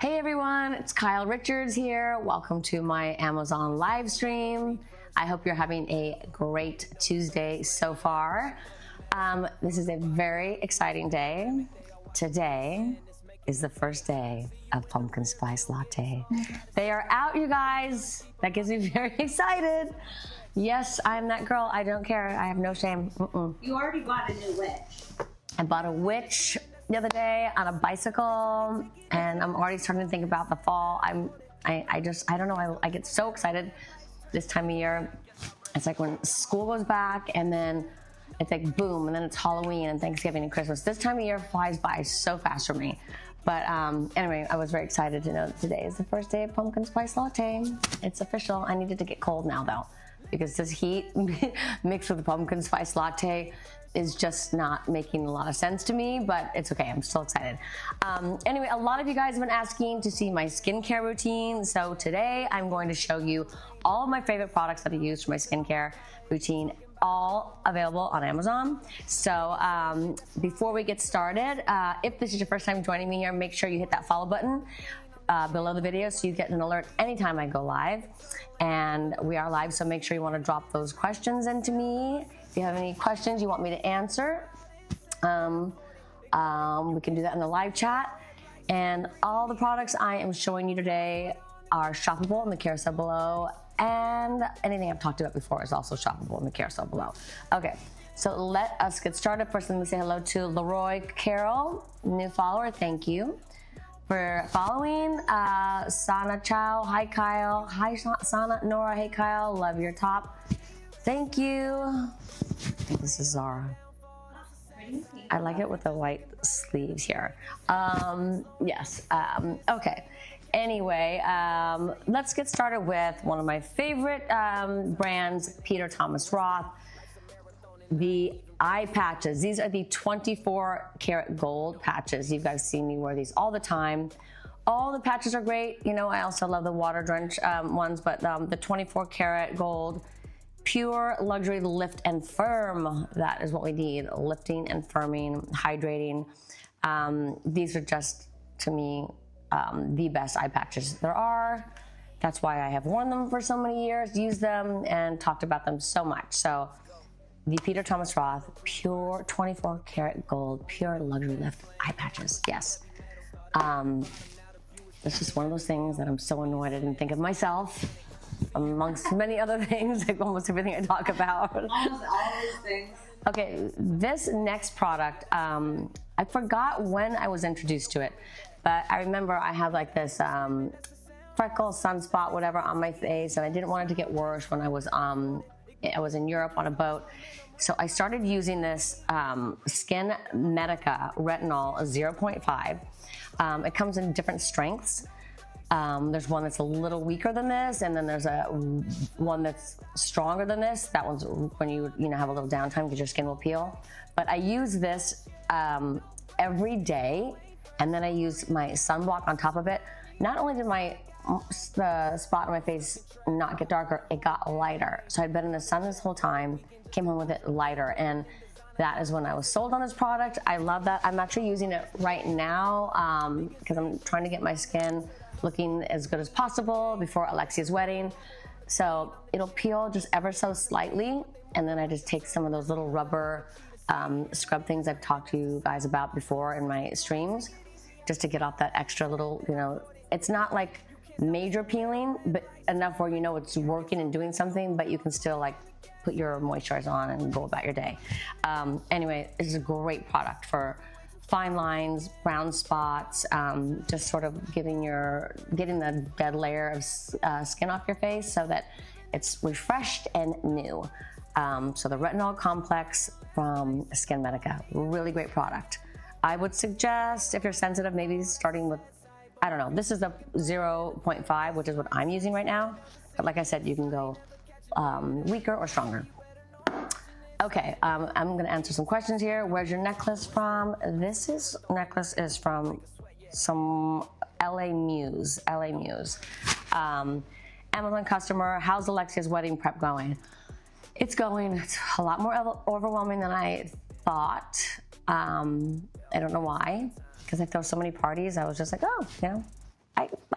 Hey everyone, it's Kyle Richards here. Welcome to my Amazon live stream. I hope you're having a great Tuesday so far. This is a very exciting day. Today is the first day of Pumpkin Spice Latte. They are out, you guys. That gets me very excited. Yes, I'm that girl. I don't care. I have no shame. You already bought a new witch. I bought a witch the other day on a bicycle, and I'm already starting to think about the fall. I don't know. I get so excited this time of year. It's like when school goes back, and then it's like boom, and then it's Halloween and Thanksgiving and Christmas. This time of year flies by so fast for me. But anyway, I was very excited to know that today is the first day of Pumpkin Spice Latte. It's official. I needed to get cold now though, because this heat mixed with the Pumpkin Spice Latte is just not making a lot of sense to me, but it's okay. I'm still excited. Anyway, a lot of you guys have been asking to see my skincare routine. So today I'm going to show you all of my favorite products that I use for my skincare routine, all available on Amazon. So before we get started, if this is your first time joining me here, make sure you hit that follow button below the video so you get an alert anytime I go live. And we are live, so make sure you want to drop those questions into me. If you have any questions you want me to answer, we can do that in the live chat. And all the products I am showing you today are shoppable in the carousel below, and anything I've talked about before is also shoppable in the carousel below. Okay, so let us get started. First, let me say hello to Leroy Carroll, new follower. Thank you for following. Sana Chow, hi Kyle. Hi Sana. Nora, hey Kyle, love your top. Thank you. I think this is Zara. I like it with the white sleeves here. Yes, okay. Anyway, let's get started with one of my favorite brands, Peter Thomas Roth. The eye patches. These are the 24 karat gold patches. You guys see me wear these all the time. All the patches are great. You know, I also love the water drench ones, but the 24 karat gold, pure luxury lift and firm. That is what we need. Lifting and firming, hydrating. These are just, to me, the best eye patches there are. That's why I have worn them for so many years, used them, and talked about them so much. So the Peter Thomas Roth pure 24 karat gold, pure luxury lift eye patches. Yes. It's just one of those things that I'm so annoyed I didn't think of myself, amongst many other things, like almost everything I talk about. Almost all these things. Okay, this next product, I forgot when I was introduced to it, but I remember I have like this freckle, sunspot, whatever on my face, and I didn't want it to get worse when I was in Europe on a boat. So I started using this Skin Medica Retinol 0.5. It comes in different strengths. There's one that's a little weaker than this, and then there's one that's stronger than this. That one's when you have a little downtime because your skin will peel. But I use this every day, and then I use my sunblock on top of it. Not only did the spot on my face not get darker, it got lighter. So I'd been in the sun this whole time, came home with it lighter, and that is when I was sold on this product. I love that. I'm actually using it right now because I'm trying to get my skin looking as good as possible before Alexia's wedding. So it'll peel just ever so slightly, and then I just take some of those little rubber scrub things I've talked to you guys about before in my streams, just to get off that extra little, it's not like major peeling, but enough where it's working and doing something, but you can still like put your moisturizer on and go about your day. Anyway, this is a great product for fine lines, brown spots, just sort of getting the dead layer of skin off your face so that it's refreshed and new. So the retinol complex from Skin Medica, really great product. I would suggest, if you're sensitive, maybe starting with, I don't know, this is the 0.5, which is what I'm using right now. But like I said, you can go weaker or stronger. Okay, I'm gonna answer some questions here. Where's your necklace from? Necklace is from some LA Muse. Amazon customer, how's Alexia's wedding prep going? It's a lot more overwhelming than I thought. I don't know why, because I throw so many parties. I was just like,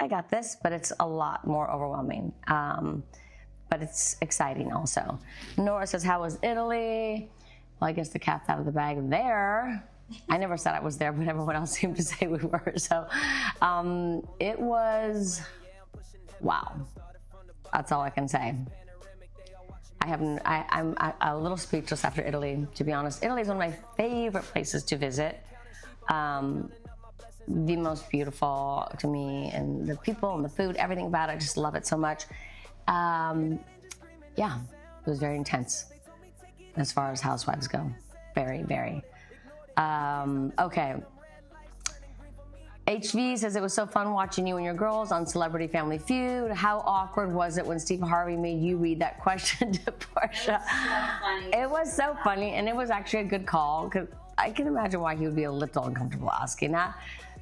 I got this, but it's a lot more overwhelming. But it's exciting also. Nora says, how was Italy? Well, I guess the cat's out of the bag there. I never said I was there, but everyone else seemed to say we were. So it was, wow. That's all I can say. I'm a little speechless after Italy, to be honest. Italy is one of my favorite places to visit. The most beautiful to me, and the people and the food, everything about it, I just love it so much. Yeah, it was very intense as far as housewives go. Very, very. Okay. HV says, it was so fun watching you and your girls on Celebrity Family Feud. How awkward was it when Steve Harvey made you read that question to Portia? It was so funny, and it was actually a good call, because I can imagine why he would be a little uncomfortable asking that.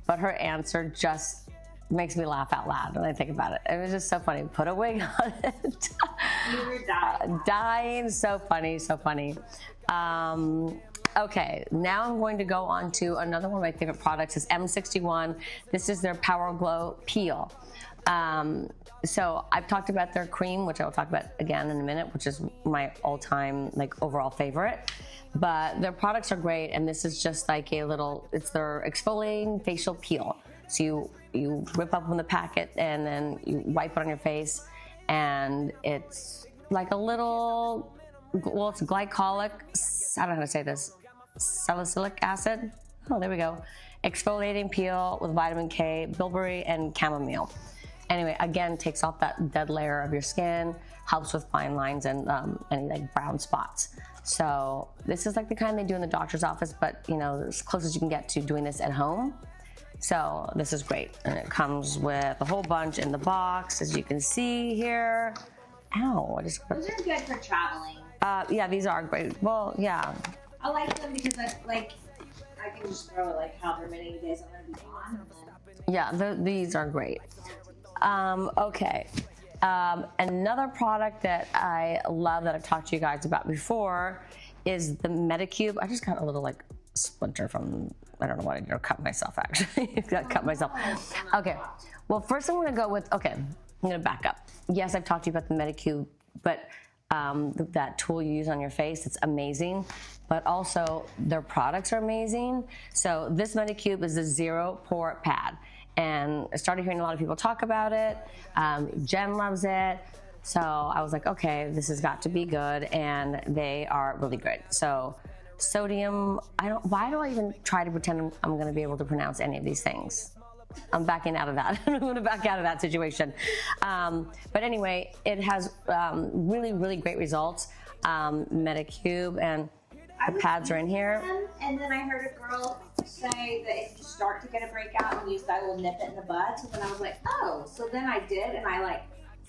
But her answer just makes me laugh out loud when I think about it. It was just so funny. Put a wig on it. You were dying. Dying. So funny, so funny. Okay, now I'm going to go on to another one of my favorite products. Is M61. This is their Power Glow Peel. So I've talked about their cream, which I will talk about again in a minute, which is my all-time overall favorite. But their products are great, and this is just like it's their exfoliating facial peel. So you rip up from the packet and then you wipe it on your face, and it's like a little, well, it's glycolic, I don't know how to say this, salicylic acid. Oh, there we go. Exfoliating peel with vitamin K, bilberry, and chamomile. Anyway, again, takes off that dead layer of your skin, helps with fine lines and any brown spots. So this is like the kind they do in the doctor's office, but as close as you can get to doing this at home. So this is great, and it comes with a whole bunch in the box, as you can see here. Ow! Those are good for traveling. Yeah, these are great. Well, yeah. I like them because I can just throw it however many days I'm gonna be on. Yeah, these are great. Okay. Another product that I love that I've talked to you guys about before is the Medicube. I just got a little splinter from, I don't know what I did, or cut myself actually. Cut myself. Okay. Well, first I'm gonna go with, I'm gonna back up. Yes, I've talked to you about the Medicube, but that tool you use on your face, it's amazing. But also their products are amazing. So this Medicube is a zero pore pad. And I started hearing a lot of people talk about it. Jen loves it. So I was like, okay, this has got to be good. And they are really good. So sodium, why do I even try to pretend I'm going to be able to pronounce any of these things? I'm backing out of that. I'm going to back out of that situation. But anyway, it has really, really great results. Medicube, and the pads are in here. And then I heard a girl say that if you start to get a breakout and use that, will nip it in the bud. So then I was like, oh. So then I did, and I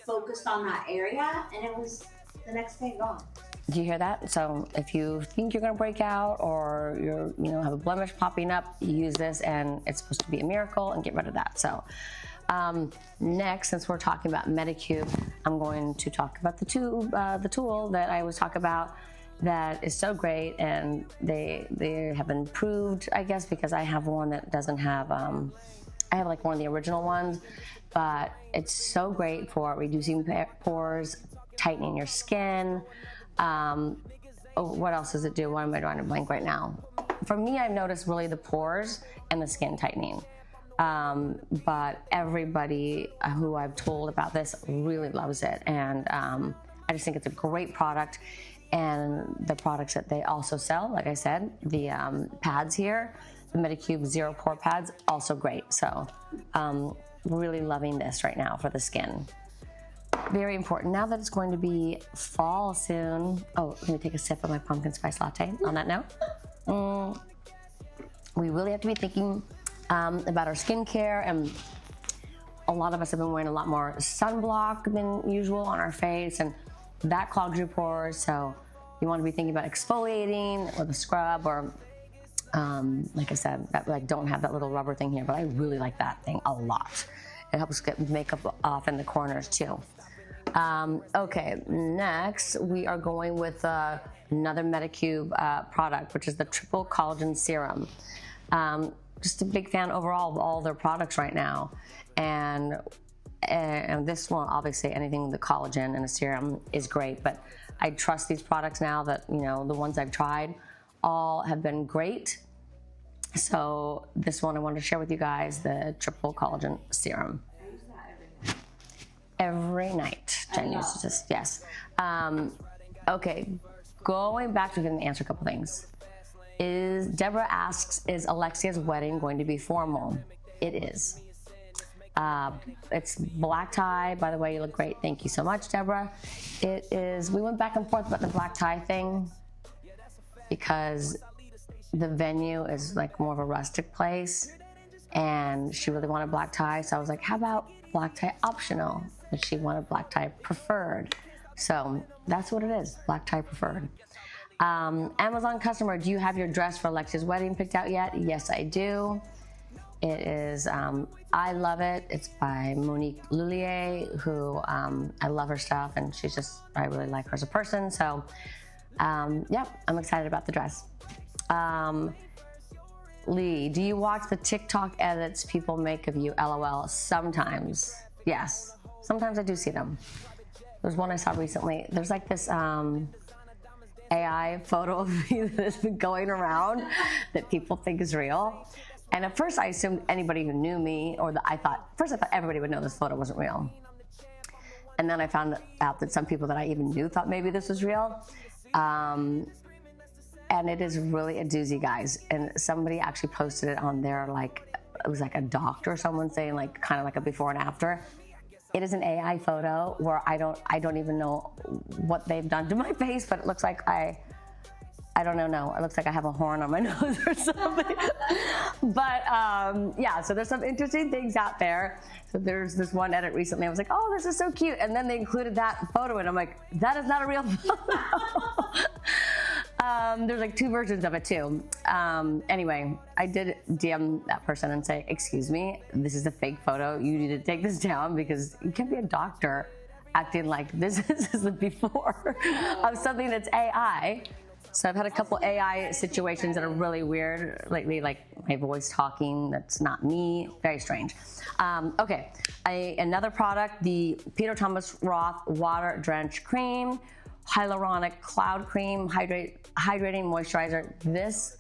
focused on that area, and it was the next day gone. Do you hear that? So if you think you're going to break out, or have a blemish popping up, you use this, and it's supposed to be a miracle and get rid of that. So next, since we're talking about Medicube, I'm going to talk about the tool that I always talk about that is so great, and they have improved, I guess, because I have one that doesn't have, I have one of the original ones, but it's so great for reducing pores, tightening your skin. What else does it do? What am I drawing a blank right now? For me, I've noticed really the pores and the skin tightening. But everybody who I've told about this really loves it. And I just think it's a great product. And the products that they also sell, like I said, the pads here, the Medicube Zero Pore Pads, also great. So really loving this right now for the skin. Very important. Now that it's going to be fall soon. Oh, let me take a sip of my pumpkin spice latte on that note. We really have to be thinking about our skincare, and a lot of us have been wearing a lot more sunblock than usual on our face, and that clogs your pores. So you want to be thinking about exfoliating with a scrub, or like I said, that don't have that little rubber thing here, but I really like that thing a lot. It helps get makeup off in the corners too. Okay, next we are going with another Medicube product, which is the Triple Collagen Serum. just a big fan overall of all their products right now. And this one, obviously, anything with the collagen and a serum is great, but I trust these products now that, you know, the ones I've tried all have been great. So this one I wanted to share with you guys, the triple collagen serum. I use that every night. Jen uses this, yes. Okay, going back to getting answer a couple things. Deborah asks, is Alexia's wedding going to be formal? It is. It's black tie. By the way, you look great. Thank you so much, Deborah. It is, we went back and forth about the black tie thing because the venue is like more of a rustic place and she really wanted black tie. So I was like, how about black tie optional? But she wanted black tie preferred. So that's what it is, black tie preferred. Amazon customer, do you have your dress for Alexia's wedding picked out yet? Yes, I do. It is, I love it. It's by Monique Lullier, who I love her stuff and she's just, I really like her as a person. So yeah, I'm excited about the dress. Lee, do you watch the TikTok edits people make of you? LOL. Sometimes. Yes. Sometimes I do see them. There's one I saw recently. There's like this AI photo of me that has been going around that people think is real. And at first I assumed anybody who knew me, I thought everybody would know this photo wasn't real. And then I found out that some people that I even knew thought maybe this was real. And it is really a doozy, guys. And somebody actually posted it on there, like, it was like a doctor or someone saying like, kind of like a before and after. It is an AI photo where I don't even know what they've done to my face, but it looks like I don't know. It looks like I have a horn on my nose or something. But yeah, so there's some interesting things out there. So there's this one edit recently. I was like, oh, this is so cute. And then they included that photo and I'm like, that is not a real photo. There's like two versions of it too. Anyway, I did DM that person and say, excuse me, this is a fake photo. You need to take this down because you can't be a doctor acting like this is the before of something that's AI. So I've had a couple AI situations that are really weird lately, like my voice talking, that's not me, very strange. Okay, another product, the Peter Thomas Roth Water Drench Cream, Hyaluronic Cloud Cream, Hydrating Moisturizer. This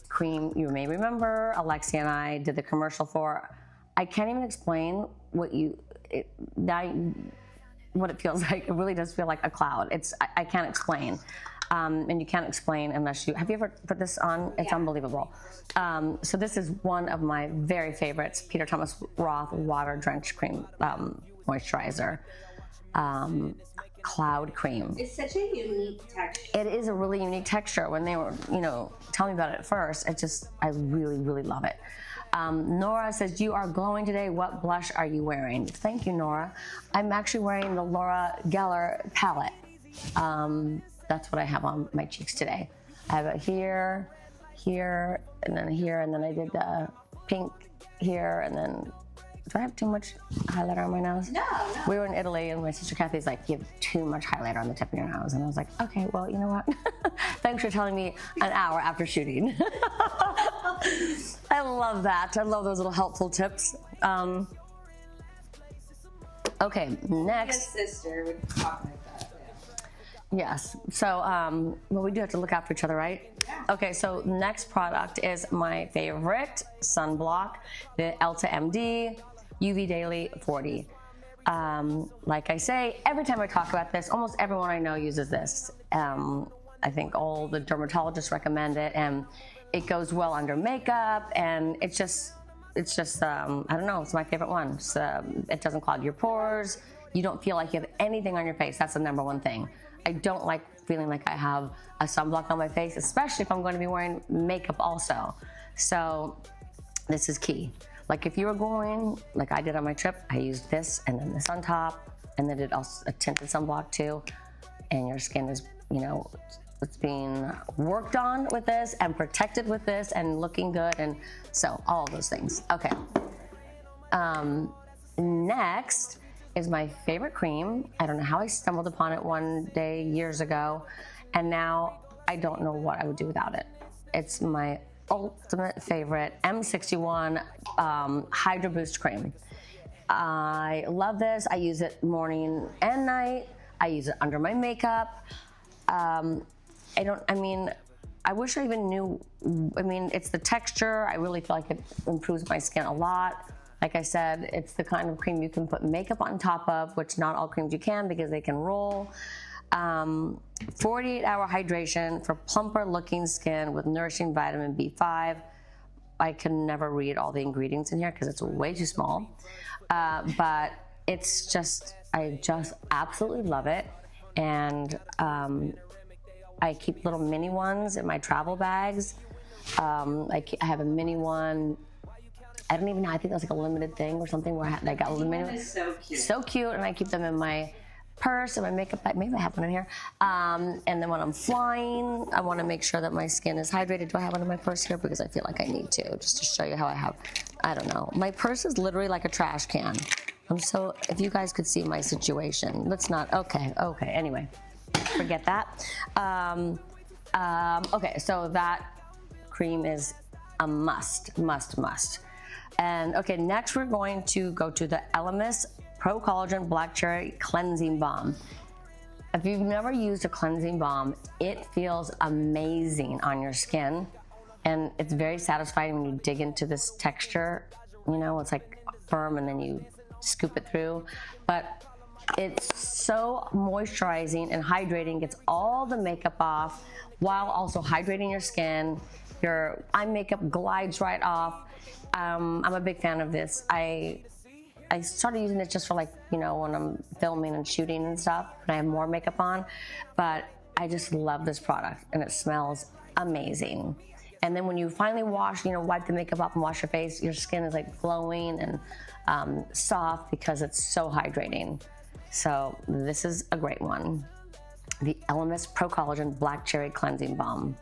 cream, you may remember, Alexia and I did the commercial for. I can't even explain what it feels like. It really does feel like a cloud. I can't explain. And you can't explain unless have you ever put this on? It's unbelievable. So this is one of my very favorites, Peter Thomas Roth Water Drench Cream Moisturizer. Cloud cream. It's such a unique texture. It is a really unique texture. When they were, telling me about it at first, I really, really love it. Nora says, you are glowing today. What blush are you wearing? Thank you, Nora. I'm actually wearing the Laura Geller palette. That's what I have on my cheeks today. I have it here, and then I did the pink here, and then, do I have too much highlighter on my nose? No. We were in Italy and my sister Kathy's like, you have too much highlighter on the tip of your nose. And I was like, okay, well, you know what? Thanks for telling me an hour after shooting. I love that. I love those little helpful tips. Okay, next. My sister would talk like that. Yes. So, well, we do have to look after each other, right? Yeah. Okay, so next product is my favorite sunblock, the Elta MD UV Daily 40. Like I say, every time I talk about this, almost everyone I know uses this. I think all the dermatologists recommend it, and it goes well under makeup, and it's just I don't know, it's my favorite one. So, it doesn't clog your pores. You don't feel like you have anything on your face. That's the number one thing. I don't like feeling like I have a sunblock on my face, especially if I'm going to be wearing makeup also. So this is key. Like if you were going, like I did on my trip, I used this and then this on top, and then it also a tinted sunblock too. And your skin is, it's being worked on with this and protected with this and looking good. And so all of those things. Okay. Next is my favorite cream. I don't know how I stumbled upon it one day years ago, and now I don't know what I would do without it. It's my ultimate favorite M61 Hydro Boost Cream. I love this. I use it morning and night. I use it under my makeup. I wish I even knew. It's the texture. I really feel like it improves my skin a lot. Like I said, it's the kind of cream you can put makeup on top of, which not all creams you can because they can roll. 48-hour hydration for plumper looking skin with nourishing vitamin B5. I can never read all the ingredients in here because it's way too small. But it's just, I just absolutely love it. And I keep little mini ones in my travel bags. I have a mini one. I don't even know, I think that's like a limited thing or something where I got a limited. That is so cute. So cute, and I keep them in my purse and my makeup bag. Maybe I have one in here. And then when I'm flying, I want to make sure that my skin is hydrated. Do I have one in my purse here? Because I feel like I need to, just to show you how I have. I don't know. My purse is literally like a trash can. If you guys could see my situation. Let's not. Okay. Anyway, forget that. Okay, so that cream is a must. And okay, next we're going to go to the Elemis Pro Collagen Black Cherry Cleansing Balm. If you've never used a cleansing balm, it feels amazing on your skin. And it's very satisfying when you dig into this texture. You know, it's like firm and then you scoop it through. But it's so moisturizing and hydrating, gets all the makeup off while also hydrating your skin. Your eye makeup glides right off. I'm a big fan of this. I started using it just for when I'm filming and shooting and stuff, and I have more makeup on, but I just love this product and it smells amazing. And then when you finally wash, wipe the makeup off and wash your face, your skin is like glowing and soft because it's so hydrating. So this is a great one. The Elemis Pro Collagen Black Cherry Cleansing Balm.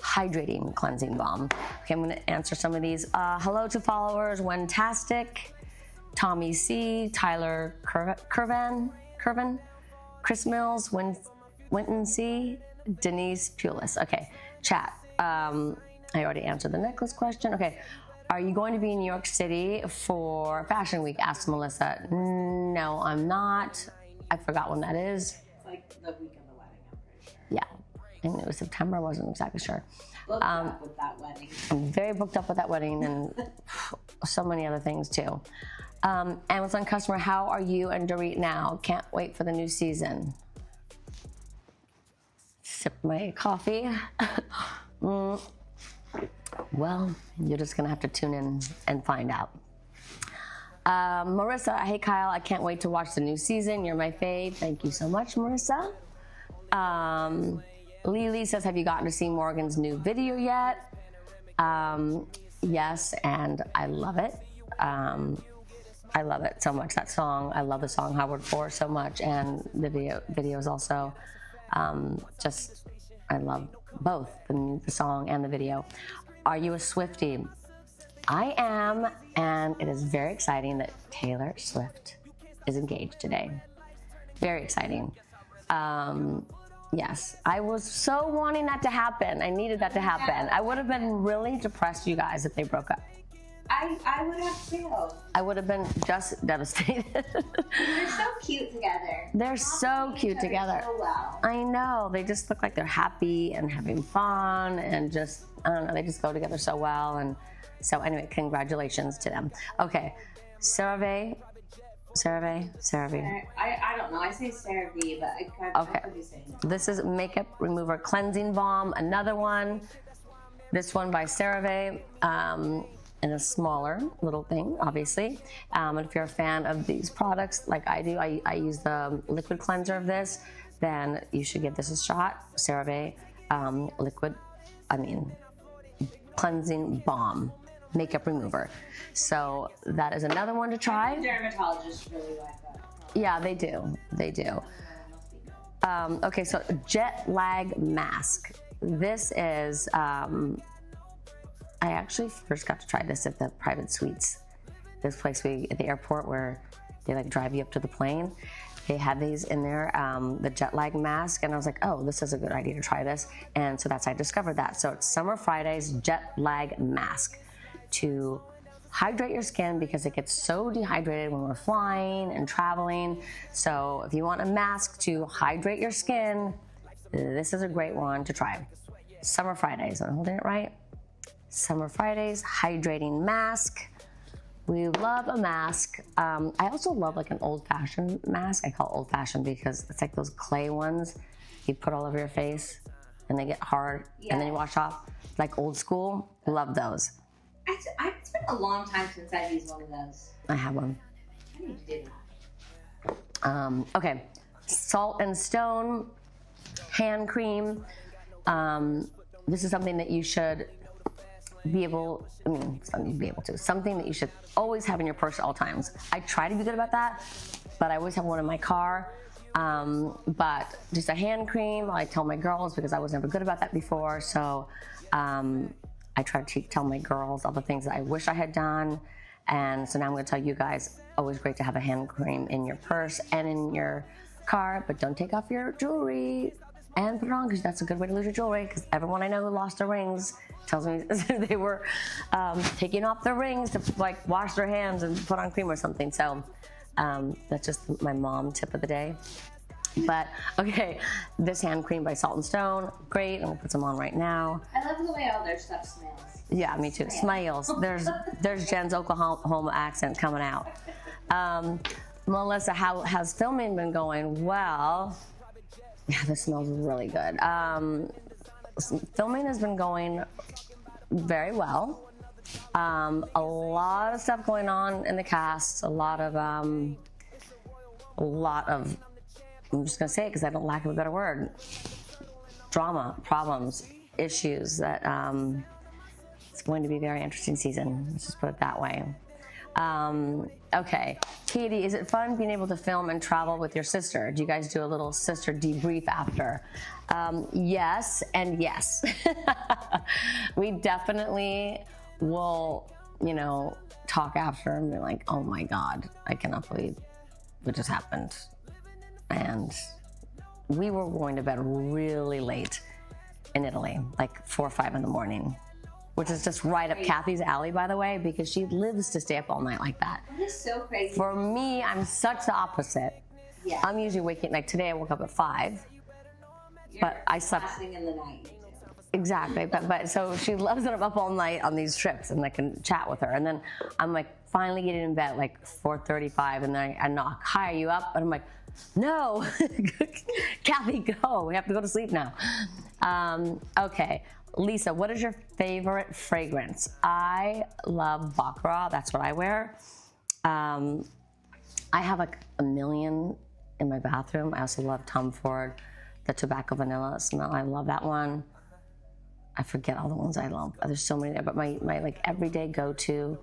Hydrating cleansing balm. Okay, I'm gonna answer some of these. Hello to followers, Wentastic, Tommy C, Tyler Curvin, Chris Mills, Winton C, Denise Pulis. Okay, chat. I already answered the necklace question. Okay, are you going to be in New York City for Fashion Week? Asked Melissa. No, I'm not. I forgot when that is. It's like the week of the wedding, I'm pretty sure. Yeah. I think it was September, I wasn't exactly sure. Booked up with that wedding. I'm very booked up with that wedding and so many other things too. Amazon customer, how are you and Dorit now? Can't wait for the new season. Sip my coffee. Well, you're just gonna have to tune in and find out. Marissa, hey Kyle, I can't wait to watch the new season. You're my fave. Thank you so much, Marissa. Lily says, have you gotten to see Morgan's new video yet? Yes, and I love it. I love it so much, that song. I love the song Howard 4 so much, and the video is also I love both the song and the video. Are you a Swiftie? I am, and it is very exciting that Taylor Swift is engaged today. Very exciting. Yes, I was so wanting that to happen. I needed that to happen. I would have been really depressed, you guys, if they broke up. I would have too. I would have been just devastated. They're so cute together. They're so cute together. So well. I know. They just look like they're happy and having fun and just, I don't know, they just go together so well. And so anyway, congratulations to them. Okay, CeraVe. I don't know. I say CeraVe, but I could be saying it. This is Makeup Remover Cleansing Balm. Another one. This one by CeraVe. In a smaller little thing, obviously. And if you're a fan of these products, like I do, I use the liquid cleanser of this, then you should give this a shot. CeraVe cleansing balm, makeup remover. So that is another one to try. Dermatologists really like that. Yeah, they do. Okay, so jet lag mask. This is, I actually first got to try this at the Private Suites, this place at the airport where they like drive you up to the plane. they had these in there, the jet lag mask, and I was like, oh, this is a good idea to try this. And so that's how I discovered that. So it's Summer Fridays jet lag mask to hydrate your skin because it gets so dehydrated when we're flying and traveling. So if you want a mask to hydrate your skin, this is a great one to try. Summer Fridays, am I holding it right? Summer Fridays hydrating mask. We love a mask. I also love like an old-fashioned mask. I call it old-fashioned because it's like those clay ones you put all over your face and they get hard and then you wash off. Like old school, love those. It's been a long time since I've used one of those. I have one. I need to do that. Okay, Salt and Stone hand cream. This is something that you should something that you should always have in your purse at all times. I try to be good about that, but I always have one in my car. But just a hand cream, I tell my girls because I was never good about that before. So I try to tell my girls all the things that I wish I had done. And so now I'm going to tell you guys, always great to have a hand cream in your purse and in your car, but don't take off your jewelry and put it on because that's a good way to lose your jewelry, because everyone I know who lost their rings tells me they were taking off their rings to like wash their hands and put on cream or something. So that's just my mom tip of the day. But okay, this hand cream by Salt and Stone, great. I'm gonna put some on right now. I love the way all their stuff smells. Yeah, me too. Smiles. There's Jen's Oklahoma accent coming out. Melissa, how's filming been going? Well, yeah, this smells really good. Filming has been going very well. A lot of stuff going on in the cast. A lot of I'm just gonna say it because I don't lack of a better word. Drama, problems, issues that it's going to be a very interesting season. Let's just put it that way. Okay, Katie, is it fun being able to film and travel with your sister? Do you guys do a little sister debrief after? Yes and yes. We definitely will, talk after and be like, oh my God, I cannot believe what just happened. And we were going to bed really late in Italy, like 4 or 5 in the morning, which is just right up Kathy's alley, by the way, because she lives to stay up all night like that. That is so crazy. For me, I'm such the opposite. Yeah. I'm usually waking, like today I woke up at 5, but I slept. Fasting in the night. Exactly, but so she loves that I'm up all night on these trips and I can chat with her. And then I'm like finally getting in bed at like 4:35 and then I knock, hi, are you up? And I'm like, no, Kathy, go. We have to go to sleep now. Okay, Lisa, what is your favorite fragrance? I love Baccarat. That's what I wear. I have like a million in my bathroom. I also love Tom Ford, the tobacco vanilla smell. I love that one. I forget all the ones I love. There's so many there, but my like everyday go-to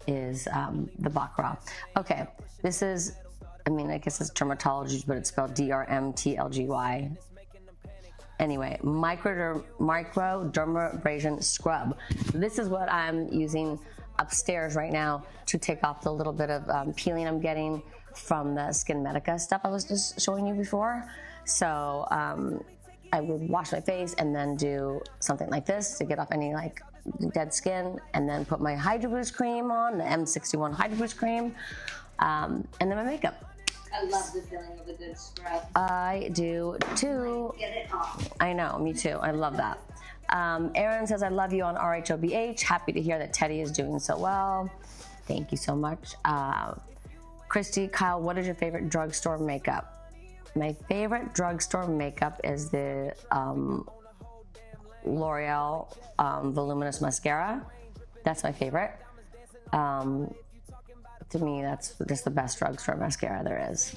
is the Baccarat. Okay, this is, I guess it's dermatology, but it's spelled DRMTLGY. Anyway, microdermabrasion scrub. This is what I'm using upstairs right now to take off the little bit of peeling I'm getting from the Skin Medica stuff I was just showing you before. So I would wash my face and then do something like this to get off any like dead skin, and then put my Hydro Boost cream on, the M61 Hydro Boost cream, and then my makeup. I love the feeling of a good scrub. I do too. Get it off. I know, me too. I love that. Erin says, I love you on RHOBH. Happy to hear that Teddy is doing so well. Thank you so much. Christy, Kyle, what is your favorite drugstore makeup? My favorite drugstore makeup is the L'Oreal Voluminous Mascara. That's my favorite. To me, that's just the best drugstore mascara there is.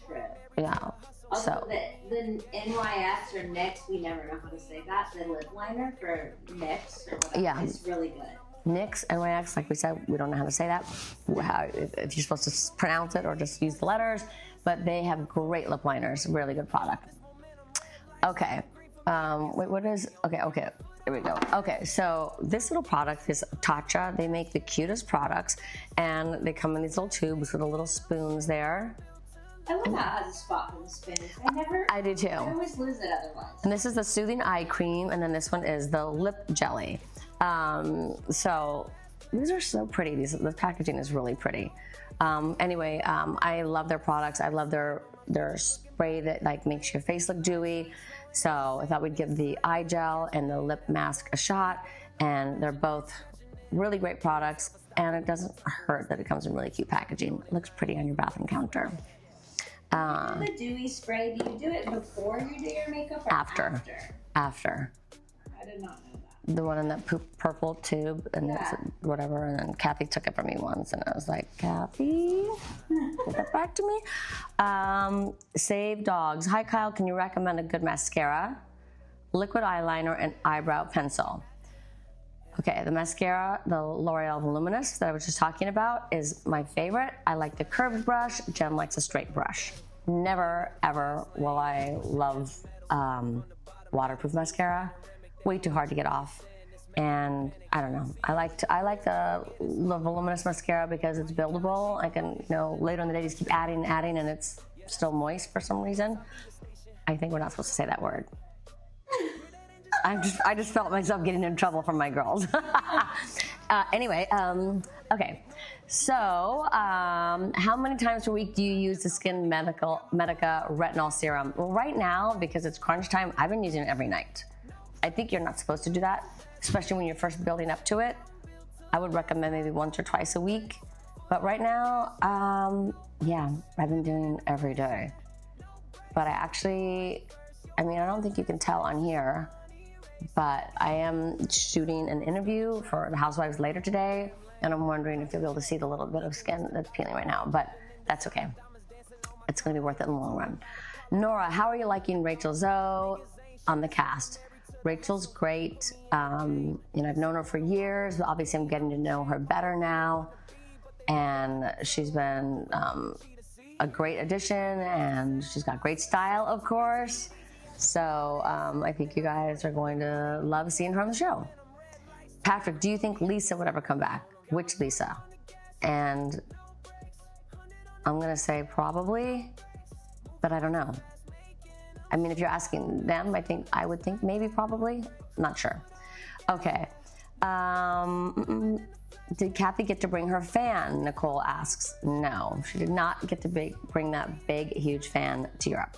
True. Yeah. Also, So the NYX or NYX, we never know how to say that. The lip liner for NYX or whatever. Yeah. It's really good. NYX, NYX, like we said, we don't know how to say that. If you're supposed to pronounce it or just use the letters, but they have great lip liners. Really good product. Okay. Wait, what is? Okay. Here we go. Okay, so this little product is Tatcha. They make the cutest products, and they come in these little tubes with the little spoons there. I love how it has a spot for the spinach. I do too. I always lose it otherwise. And this is the Soothing Eye Cream, and then this one is the Lip Jelly. So these are so pretty. The packaging is really pretty. Anyway, I love their products. I love their spray that like makes your face look dewy. So I thought we'd give the eye gel and the lip mask a shot, and they're both really great products, and it doesn't hurt that it comes in really cute packaging. It looks pretty on your bathroom counter. The dewy spray, do you do it before you do your makeup or After. After. I did not know that. The one in that purple tube, and it's whatever, and then Kathy took it from me once, and I was like, Kathy, get that back to me. Save Dogs. Hi, Kyle, can you recommend a good mascara, liquid eyeliner, and eyebrow pencil? Okay, the mascara, the L'Oreal Voluminous that I was just talking about, is my favorite. I like the curved brush. Jen likes a straight brush. Never, ever will I love waterproof mascara. Way too hard to get off. And I don't know. I like the Voluminous mascara because it's buildable. I can, later in the day just keep adding, and it's still moist for some reason. I think we're not supposed to say that word. I just felt myself getting in trouble from my girls. Anyway, okay. So, how many times per week do you use the Skin Medica Retinol Serum? Well, right now, because it's crunch time, I've been using it every night. I think you're not supposed to do that, especially when you're first building up to it. I would recommend maybe once or twice a week. But right now, I've been doing it every day. But I don't think you can tell on here, but I am shooting an interview for the Housewives later today, and I'm wondering if you'll be able to see the little bit of skin that's peeling right now, but that's okay. It's gonna be worth it in the long run. Nora, how are you liking Rachel Zoe on the cast? Rachel's great. I've known her for years, but obviously I'm getting to know her better now, and she's been a great addition, and she's got great style, of course. So I think you guys are going to love seeing her on the show. Patrick, do you think Lisa would ever come back? Which Lisa? And I'm going to say probably, but I don't know. I mean, if you're asking them, I would think maybe probably. Not sure. Okay. Did Kathy get to bring her fan? Nicole asks. No, she did not get to bring that big, huge fan to Europe.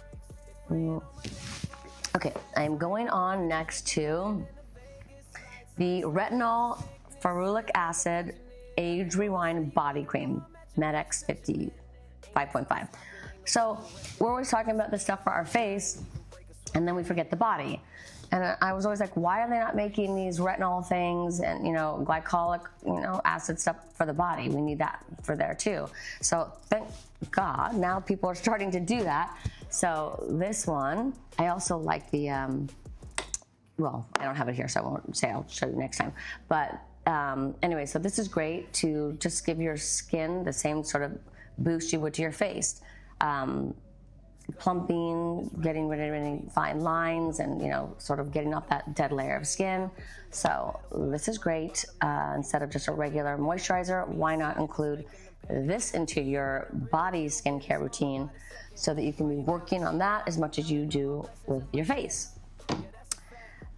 Okay, I'm going on next to the Retinol Ferulic Acid Age Rewind Body Cream, Med-X 50 5.5. So we're always talking about this stuff for our face, and then we forget the body. And I was always like, why are they not making these retinol things and, glycolic, acid stuff for the body? We need that for there too. So thank God, now people are starting to do that. So this one, I also like the, I don't have it here, so I won't say, I'll show you next time. But anyway, so this is great to just give your skin the same sort of boost you would to your face. Plumping, getting rid of any fine lines, and sort of getting off that dead layer of skin. So this is great. Instead of just a regular moisturizer, why not include this into your body skincare routine so that you can be working on that as much as you do with your face.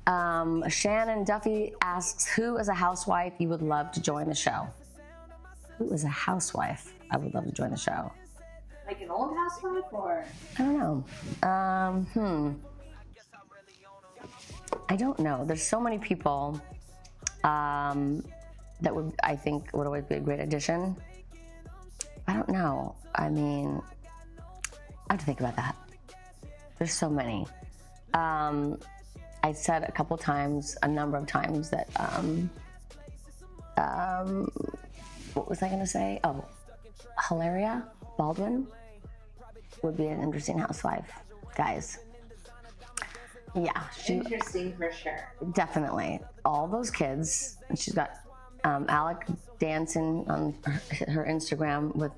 Shannon Duffy asks, who is a housewife you would love to join the show? Who is a housewife I would love to join the show? Like an old housewife, or? I don't know. I don't know. There's so many people that I think would always be a great addition. I don't know. I mean, I have to think about that. There's so many. I said a number of times that, what was I going to say? Oh, Hilaria Baldwin would be an interesting housewife, guys. Yeah. Interesting for sure. Definitely. All those kids. And she's got Alec dancing on her Instagram with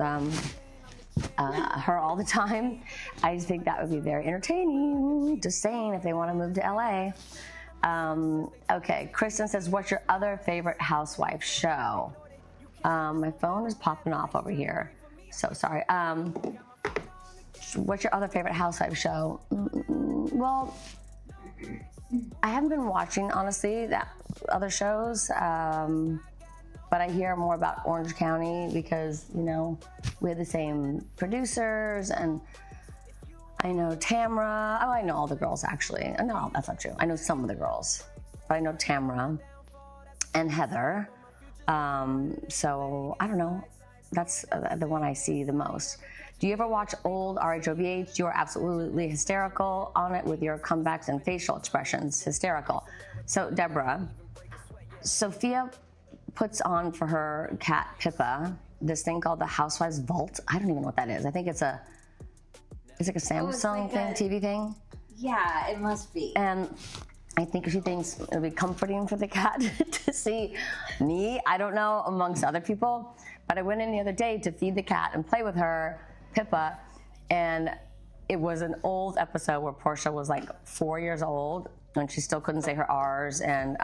her all the time. I just think that would be very entertaining. Just saying, if they want to move to LA. Okay, Kristen says, what's your other favorite housewife show? My phone is popping off over here. So sorry. what's your other favorite Housewives show? Well, I haven't been watching, honestly, that other shows, but I hear more about Orange County because, you know, we have the same producers, and I know Tamra. Oh, I know all the girls, actually. No, that's not true. I know some of the girls, but I know Tamra and Heather. So I don't know. That's the one I see the most. Do you ever watch old RHOBH? You are absolutely hysterical on it with your comebacks and facial expressions. Hysterical. So Deborah, Sophia puts on for her cat Pippa this thing called the Housewives Vault. I don't even know what that is. I think it's like a Samsung TV thing. Yeah, it must be. And I think she thinks it'll be comforting for the cat to see me. I don't know, amongst other people. But I went in the other day to feed the cat and play with her, Pippa, and it was an old episode where Portia was like 4 years old and she still couldn't say her R's, and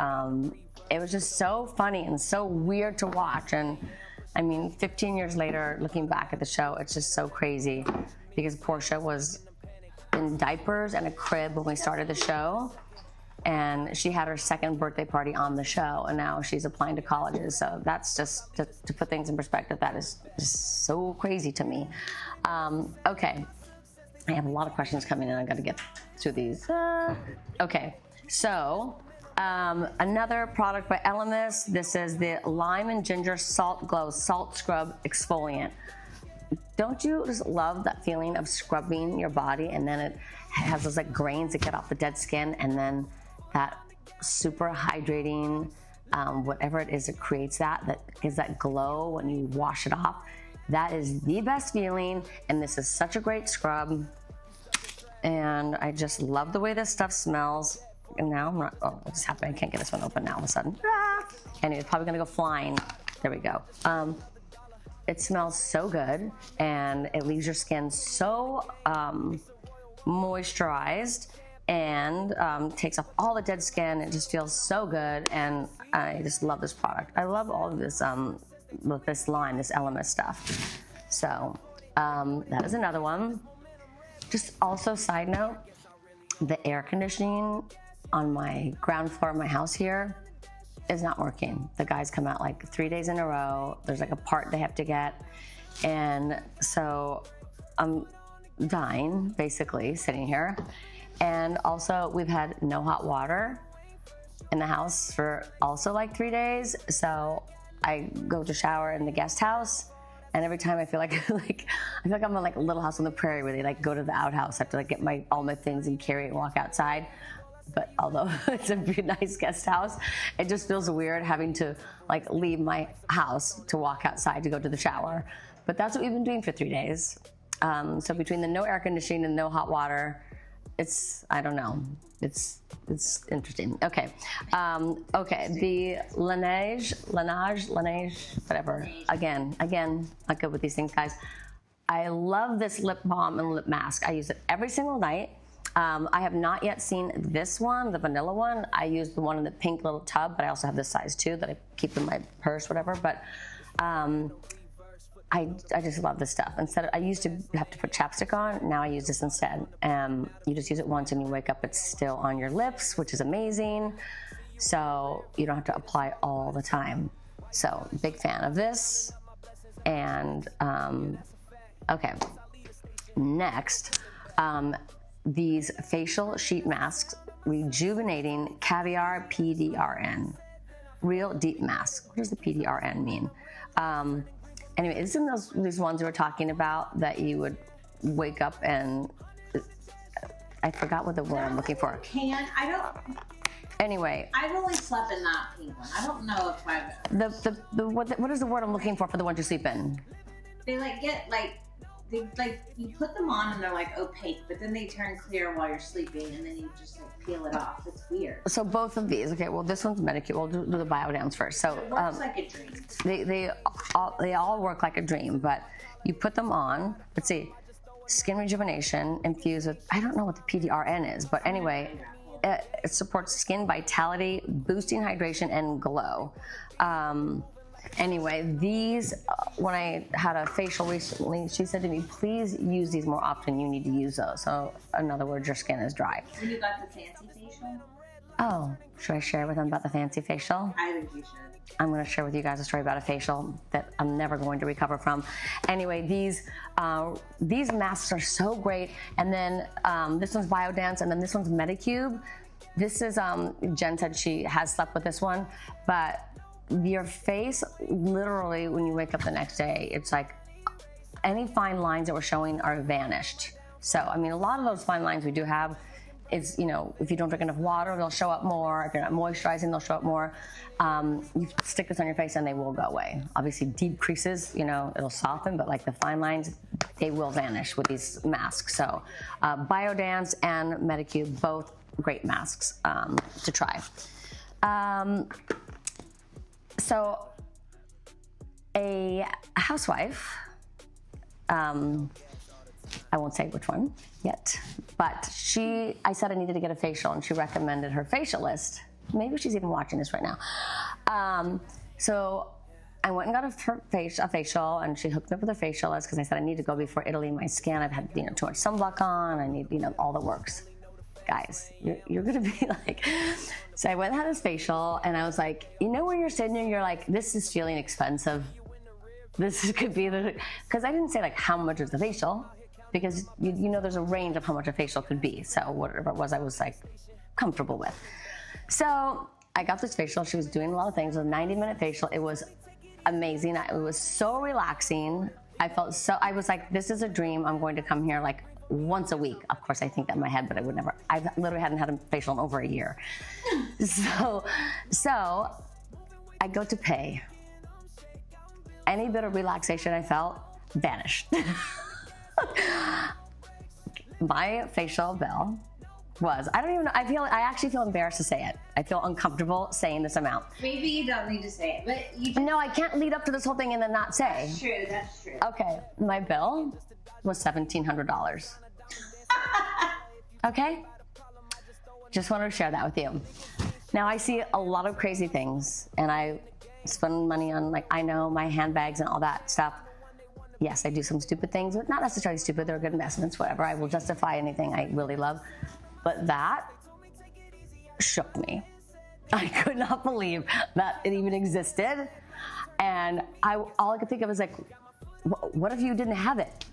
it was just so funny and so weird to watch. And I mean, 15 years later, looking back at the show, it's just so crazy because Portia was in diapers and a crib when we started the show, and she had her second birthday party on the show, and now she's applying to colleges. So that's just to put things in perspective. That is just so crazy to me. Okay, I have a lot of questions coming in. I got to get through these. Okay, so another product by Elemis. This is the Lime and Ginger Salt Glow Salt Scrub Exfoliant. Don't you just love that feeling of scrubbing your body, and then it has those like grains that get off the dead skin, and then that super hydrating, whatever it is that creates that gives that glow when you wash it off. That is the best feeling, and this is such a great scrub. And I just love the way this stuff smells. And now I'm not, oh, what's happening? I can't get this one open now all of a sudden. And it's probably gonna go flying. There we go. It smells so good, and it leaves your skin so moisturized, and takes off all the dead skin. It just feels so good, and I just love this product. I love all of this, this line, this Elemis stuff. So that is another one. Just also, side note, the air conditioning on my ground floor of my house here is not working. The guys come out like 3 days in a row. There's like a part they have to get. And so I'm dying, basically, sitting here. And also, we've had no hot water in the house for also like 3 days. So I go to shower in the guest house, and every time I feel like I feel like I'm on like a Little House on the Prairie where they like go to the outhouse. I have to like get all my things and carry it and walk outside. But although it's a pretty nice guest house, it just feels weird having to like leave my house to walk outside to go to the shower. But that's what we've been doing for 3 days. So between the no air conditioning and no hot water, I don't know. It's interesting. Okay. Okay. The Laneige, whatever. Again, not good with these things, guys. I love this lip balm and lip mask. I use it every single night. I have not yet seen this one, the vanilla one. I use the one in the pink little tub, but I also have this size too that I keep in my purse, whatever. But I just love this stuff. I used to have to put chapstick on. Now I use this instead. You just use it once and you wake up, it's still on your lips, which is amazing. So you don't have to apply all the time. So big fan of this. And okay, next, these facial sheet masks, Rejuvenating Caviar PDRN. Real Deep Mask. What does the PDRN mean? Anyway, isn't these ones we were talking about that you would wake up and I forgot what the word I'm looking for. Anyway, I've only slept in that pink one. I don't know if I've what is the word I'm looking for the ones you sleep in? They you put them on and they're like opaque, but then they turn clear while you're sleeping, and then you just like peel it off. It's weird. So both of these, okay. Well, this one's Medicure. We'll do the Biodams first. So it works like a dream. They all work like a dream, but you put them on. Let's see, skin rejuvenation infused with, I don't know what the PDRN is, but anyway, it supports skin vitality, boosting hydration and glow. Anyway, these, when I had a facial recently, she said to me, please use these more often. You need to use those. So, in other words, your skin is dry. When you got the fancy facial? Oh, should I share with them about the fancy facial? I think you should. I'm going to share with you guys a story about a facial that I'm never going to recover from. Anyway, these masks are so great. And then this one's Biodance, and then this one's Medicube. This is, Jen said she has slept with this one, but your face, literally, when you wake up the next day, it's like any fine lines that we're showing are vanished. So, I mean, a lot of those fine lines we do have, it's, you know, if you don't drink enough water, they'll show up more. If you're not moisturizing, they'll show up more. You stick this on your face and they will go away. Obviously, deep creases, you know, it'll soften, but like the fine lines, they will vanish with these masks. So, Biodance and Medicube, both great masks to try. So, a housewife, I won't say which one yet, but I said I needed to get a facial, and she recommended her facialist. Maybe she's even watching this right now. So I went and got a facial, and she hooked me up with a facialist because I said I need to go before Italy. My skin, I've had, you know, too much sunblock on. I need, you know, all the works. Guys, you're gonna be like, so I went and had this facial, and I was like, you know, when you're sitting there, you're like, this is feeling expensive. This could be because I didn't say like how much is the facial, because you know there's a range of how much a facial could be. So whatever it was, I was like comfortable with. So I got this facial. She was doing a lot of things. It was a 90-minute facial. It was amazing. It was so relaxing. I was like, this is a dream. I'm going to come here like once a week. Of course, I think that in my head, but I literally hadn't had a facial in over a year. So I go to pay. Any bit of relaxation I felt vanished. My facial bill was, I don't even know, I actually feel embarrassed to say it. I feel uncomfortable saying this amount. Maybe you don't need to say it, but you just... No, I can't lead up to this whole thing and then not say. That's true. Okay, my bill was $1,700. Okay? Just wanted to share that with you. Now, I see a lot of crazy things, and I spend money on, like, I know, my handbags and all that stuff. Yes, I do some stupid things, but not necessarily stupid. They're good investments, whatever. I will justify anything I really love. But that shook me. I could not believe that it even existed. And all I could think of was like, what if you didn't have it?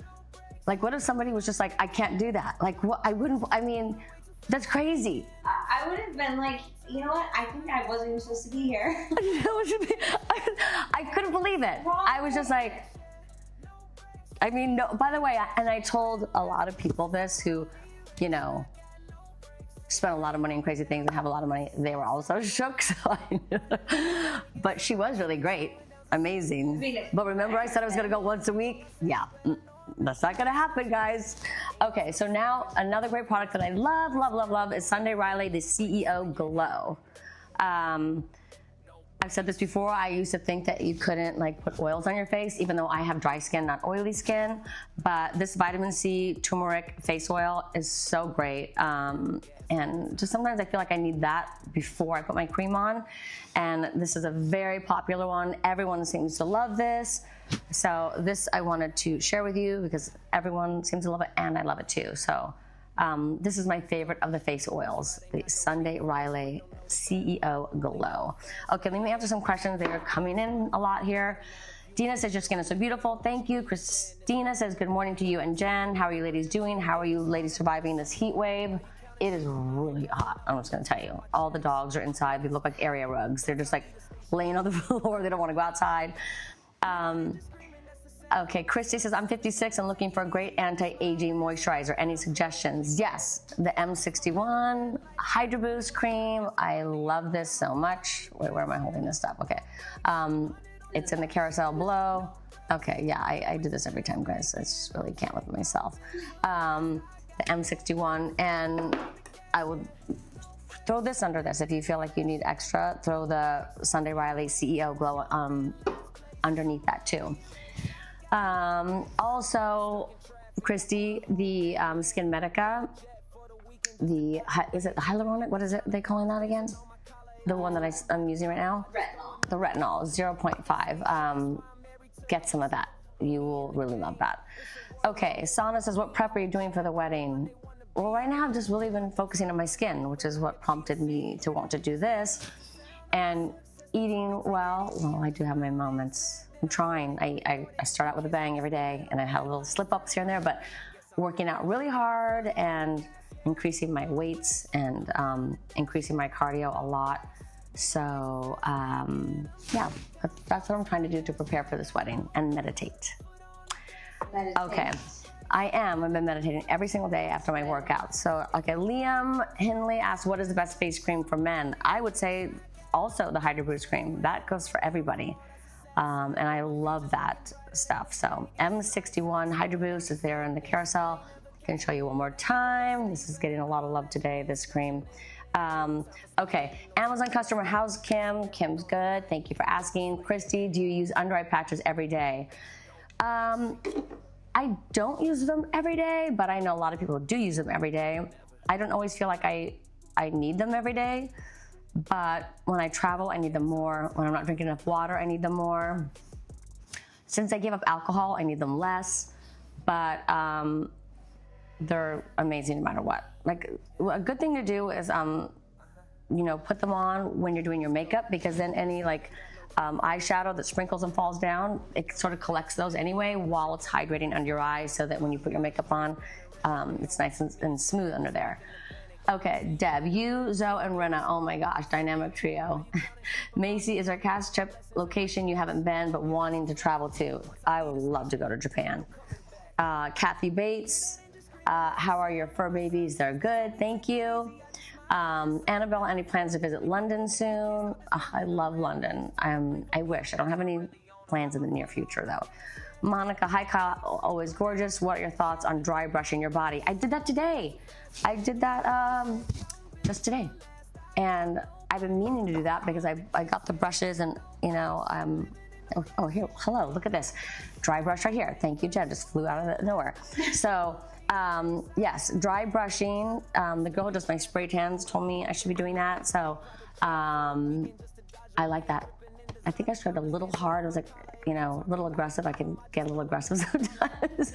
Like, what if somebody was just like, I can't do that? Like, what? I mean, that's crazy. I would have been like, you know what? I think I wasn't even supposed to be here. I couldn't believe it. I was just like, I mean, no, by the way, and I told a lot of people this who, you know, spent a lot of money on crazy things and have a lot of money. They were also shook. So but she was really great. Amazing. But remember I said I was going to go once a week? Yeah. That's not going to happen, guys. Okay, so now another great product that I love, love, love, love is Sunday Riley, the CEO Glow. I've said this before, I used to think that you couldn't like put oils on your face, even though I have dry skin, not oily skin. But this vitamin C turmeric face oil is so great. And just sometimes I feel like I need that before I put my cream on. And this is a very popular one. Everyone seems to love this. So this I wanted to share with you because everyone seems to love it and I love it too. So this is my favorite of the face oils, the Sunday Riley CEO Glow. Okay, let me answer some questions. They are coming in a lot here. Dina says, your skin is so beautiful. Thank you. Christina says, good morning to you and Jen. How are you ladies doing? How are you ladies surviving this heat wave? It is really hot. I'm just gonna tell you. All the dogs are inside. They look like area rugs. They're just like laying on the floor. They don't wanna go outside. Okay, Christy says, I'm 56 and looking for a great anti-aging moisturizer. Any suggestions? Yes, the M61 Hydro Boost Cream. I love this so much. Wait, where am I holding this stuff? Okay, it's in the Carousel Below. Okay, yeah, I do this every time, guys. I just really can't with myself. The M61, and I would throw this under this. If you feel like you need extra, throw the Sunday Riley CEO Glow underneath that too. Also, Christy, the Skin Medica, is it the hyaluronic? What is it they calling that again? The one that I'm using right now? Retinol. the retinol, 0.5. Get some of that. You will really love that. Okay, Sana says, what prep are you doing for the wedding? Well, right now I've just really been focusing on my skin, which is what prompted me to want to do this. And eating well, I do have my moments. I'm trying. I start out with a bang every day, and I have little slip-ups here and there, but working out really hard and increasing my weights and increasing my cardio a lot. So yeah, that's what I'm trying to do to prepare for this wedding, and meditate. Okay, I've been meditating every single day after my workout. So, okay, Liam Henley asked, what is the best face cream for men? I would say also the Hydro Boost cream. That goes for everybody. And I love that stuff. So M61 Hydro Boost is there in the carousel. I can show you one more time. This is getting a lot of love today, this cream. Okay, Amazon customer, how's Kim? Kim's good, thank you for asking. Christy, do you use under eye patches every day? I don't use them every day, but I know a lot of people do use them every day. I don't always feel like I need them every day, but when I travel, I need them more. When I'm not drinking enough water, I need them more. Since I gave up alcohol, I need them less, but they're amazing no matter what. Like, a good thing to do is, put them on when you're doing your makeup, because then any eyeshadow that sprinkles and falls down, it sort of collects those anyway while it's hydrating under your eyes, so that when you put your makeup on, it's nice and smooth under there. Okay, Deb, you, Zoe, and Rena, oh my gosh, dynamic trio. Macy, is our cast trip location you haven't been but wanting to travel to? I would love to go to Japan. Kathy Bates, how are your fur babies? They're good, thank you. Annabelle, any plans to visit London soon? I love London. I wish. I don't have any plans in the near future, though. Monica, hi Kyle, always gorgeous. What are your thoughts on dry brushing your body? I did that today. I did that just today. And I've been meaning to do that because I got the brushes and, oh, here, hello, look at this. Dry brush right here. Thank you, Jen, just flew out of nowhere. So, yes, dry brushing. The girl who does my spray tans told me I should be doing that. So, I like that. I think I started a little hard. I was like, a little aggressive. I can get a little aggressive sometimes,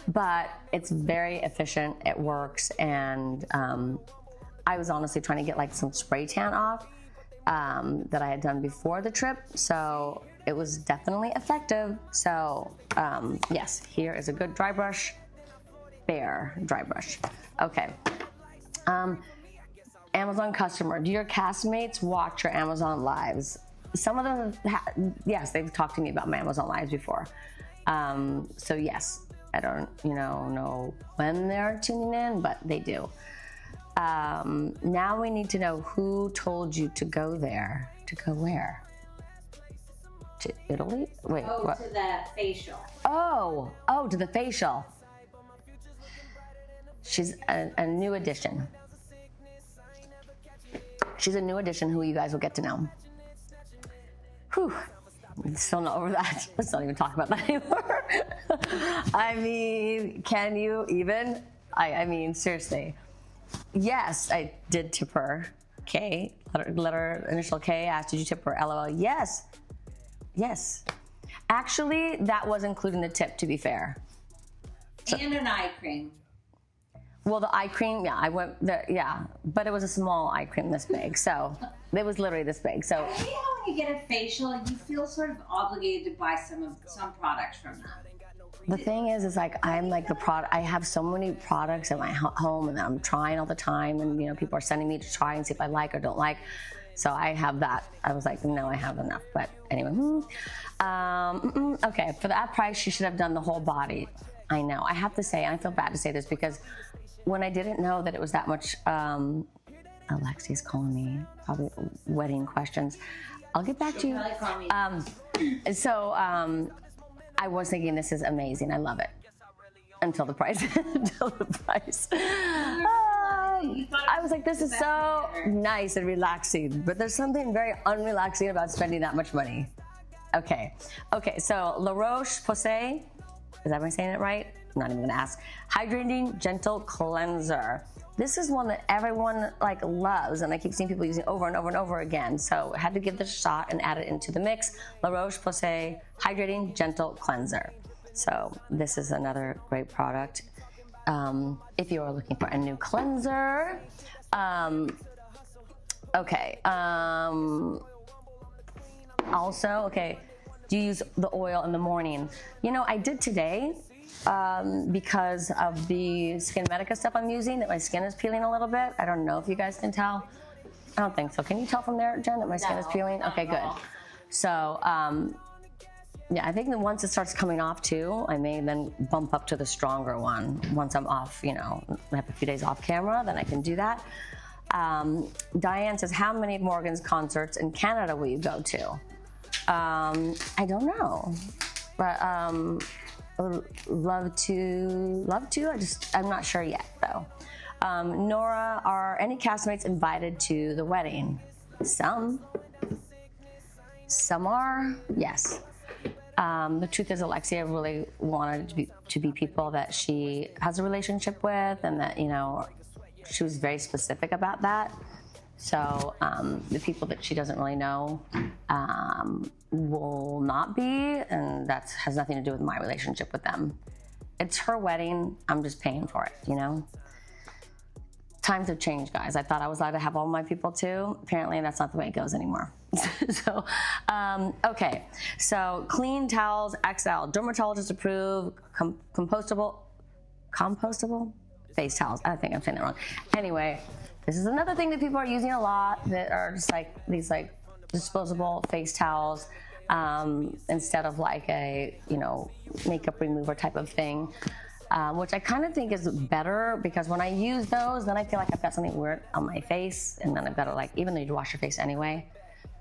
but it's very efficient. It works. And I was honestly trying to get some spray tan off that I had done before the trip. So it was definitely effective. So yes, here is a good dry brush. Bare dry brush. Okay. Amazon customer, do your castmates watch your Amazon lives? Some of them, yes, they've talked to me about my Amazon lives before. So yes, I don't, know when they're tuning in, but they do. Now we need to know who told you to go there. To go where? To Italy? Wait, what? To the facial. Oh, to the facial. She's a new addition. She's a new addition who you guys will get to know. Whew. I'm still not over that. Let's not even talk about that anymore. I mean, can you even? I mean, seriously. Yes, I did tip her. K, letter initial K, asked, did you tip her? LOL. Yes. Actually, that was including the tip, to be fair. So, and an eye cream. Well, the eye cream, yeah, I went there, yeah, but it was a small eye cream this big, so it was literally this big. So I hate how when you get a facial, you feel sort of obligated to buy some products from them. The thing is I'm like the product. I have so many products in my home, and I'm trying all the time, and people are sending me to try and see if I like or don't like. So I have that. I was like, no, I have enough. But anyway, okay, for that price, you should have done the whole body. I know. I have to say, I feel bad to say this because when I didn't know that it was that much, Alexi's calling me, probably wedding questions. I'll get back to you. I was thinking this is amazing. I love it. Until the price. I was like, this is so nice and relaxing, but there's something very unrelaxing about spending that much money. Okay, so La Roche-Posay, is that am I saying it right? I'm not even gonna ask. Hydrating Gentle Cleanser. this is one that everyone like loves, and I keep seeing people using it over and over and over again. So I had to give this a shot and add it into the mix. La Roche-Posay Hydrating Gentle Cleanser. So this is another great product. If you are looking for a new cleanser. Okay. Also, okay, do you use the oil in the morning? You know, I did today because of the Skin Medica stuff I'm using, that my skin is peeling a little bit. I don't know if you guys can tell. I don't think so. Can you tell from there, Jen, that my skin is peeling? Okay, good. So, yeah, I think that once it starts coming off too, I may then bump up to the stronger one. Once I'm off, you know, I have a few days off camera, then I can do that. Diane says, how many Morgan's concerts in Canada will you go to? I don't know, but love to. I'm not sure yet though. Nora, are any castmates invited to the wedding? Some are, yes. The truth is, Alexia really wanted to be people that she has a relationship with, and that, you know, she was very specific about that. So the people that she doesn't really know will not be, and that has nothing to do with my relationship with them. It's her wedding. I'm just paying for it, you know? Times have changed, guys. I thought I was allowed to have all my people too. Apparently that's not the way it goes anymore. So, okay. So clean towels XL, dermatologist approved, compostable face towels. I think I'm saying that wrong. Anyway, this is another thing that people are using a lot, that are just like these like disposable face towels, instead of like a, you know, makeup remover type of thing. Which I kind of think is better, because when I use those, then I feel like I've got something weird on my face, and then I've got to, like, even though you wash your face anyway.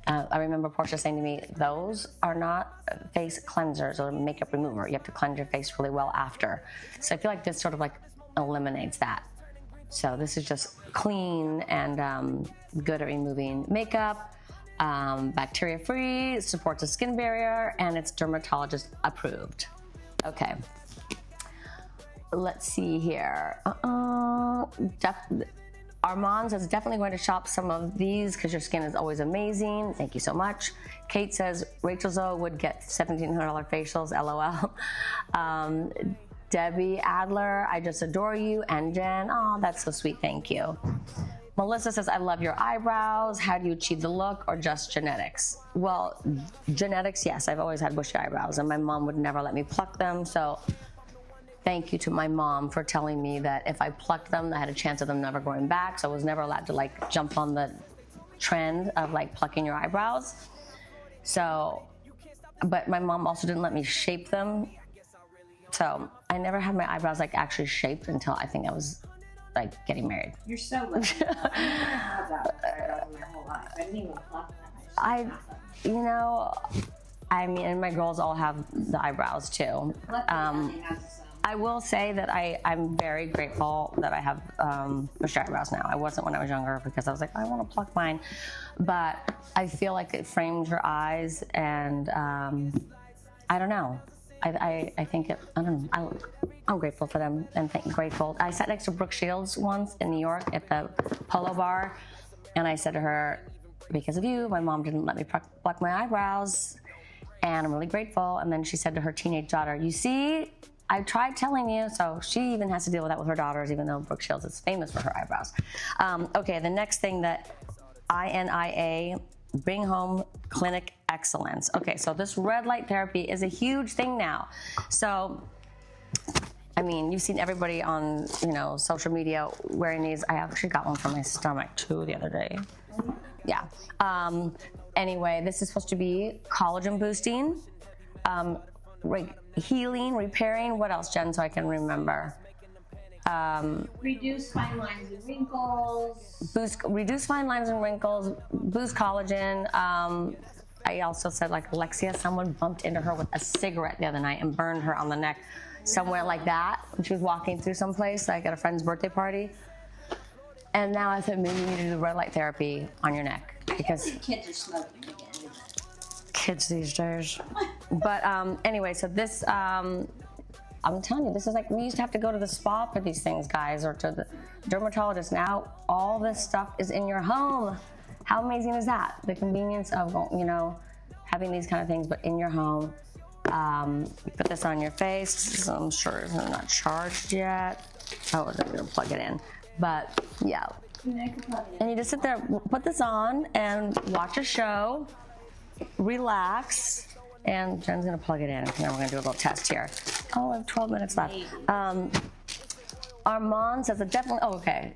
I remember Portia saying to me, those are not face cleansers or makeup remover. You have to cleanse your face really well after. So I feel like this sort of like eliminates that. So this is just clean and good at removing makeup, bacteria-free, supports a skin barrier, and it's dermatologist approved. Okay. Let's see here. Armand says, definitely going to shop some of these because your skin is always amazing. Thank you so much. Kate says, Rachel Zoe would get $1,700 facials, LOL. Debbie Adler, I just adore you. And Jen, oh, that's so sweet, thank you. Melissa says, I love your eyebrows. How do you achieve the look, or just genetics? Well, genetics, yes. I've always had bushy eyebrows, and my mom would never let me pluck them, so thank you to my mom for telling me that if I plucked them, I had a chance of them never growing back. So I was never allowed to like jump on the trend of like plucking your eyebrows. So, but my mom also didn't let me shape them. So I never had my eyebrows like actually shaped until I think I was like getting married. You're so lucky. I never had that eyebrows in my whole life. I didn't even pluck them. You know, I mean, and my girls all have the eyebrows too. I will say that I'm very grateful that I have bushy eyebrows now. I wasn't when I was younger, because I was like, I want to pluck mine. But I feel like it framed your eyes, and I don't know. I think it, I don't know. I'm grateful for them, and grateful. I sat next to Brooke Shields once in New York at the Polo Bar, and I said to her, because of you, my mom didn't let me pluck my eyebrows, and I'm really grateful. And then she said to her teenage daughter, you see, I tried telling you. So she even has to deal with that with her daughters, even though Brooke Shields is famous for her eyebrows. Okay, the next thing, that INIA, Bring Home Clinic Excellence. Okay, so this red light therapy is a huge thing now. So, I mean, you've seen everybody on, you know, social media wearing these. I actually got one for my stomach too the other day. Yeah. Anyway, this is supposed to be collagen boosting, healing, repairing. What else, Jen, so I can remember? Reduce fine lines and wrinkles. Reduce fine lines and wrinkles, boost collagen. I also said, like, Alexia, someone bumped into her with a cigarette the other night and burned her on the neck, somewhere like that, when she was walking through someplace, like at a friend's birthday party. And now I said, maybe you need to do red light therapy on your neck, because Kids are smoking again. kids these days. But anyway, so this I'm telling you, this is like, we used to have to go to the spa for these things, guys, or to the dermatologist. Now, all this stuff is in your home. How amazing is that? The convenience of, you know, having these kind of things, but in your home. You put this on your face. So I'm sure it's not charged yet. Oh, I'm gonna plug it in. But yeah. And you just sit there, put this on, and watch a show, relax, and Jen's gonna plug it in. Now we're gonna do a little test here. Oh, I have 12 minutes left. Armand says, definitely, oh, okay.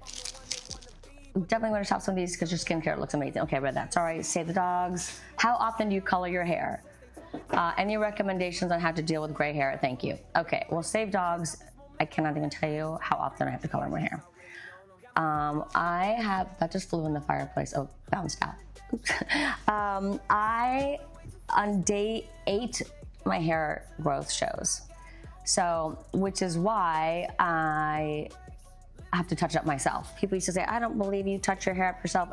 Definitely want to shop some of these because your skincare looks amazing. Okay, read that. Sorry. Save the dogs. How often do you color your hair? Any recommendations on how to deal with gray hair? Thank you. Okay, well, Save Dogs, I cannot even tell you how often I have to color my hair. I have, that just flew in the fireplace. Oh, bounced out. Oops. On day 8, my hair growth shows. So, which is why I have to touch it up myself. People used to say, I don't believe you touch your hair up yourself.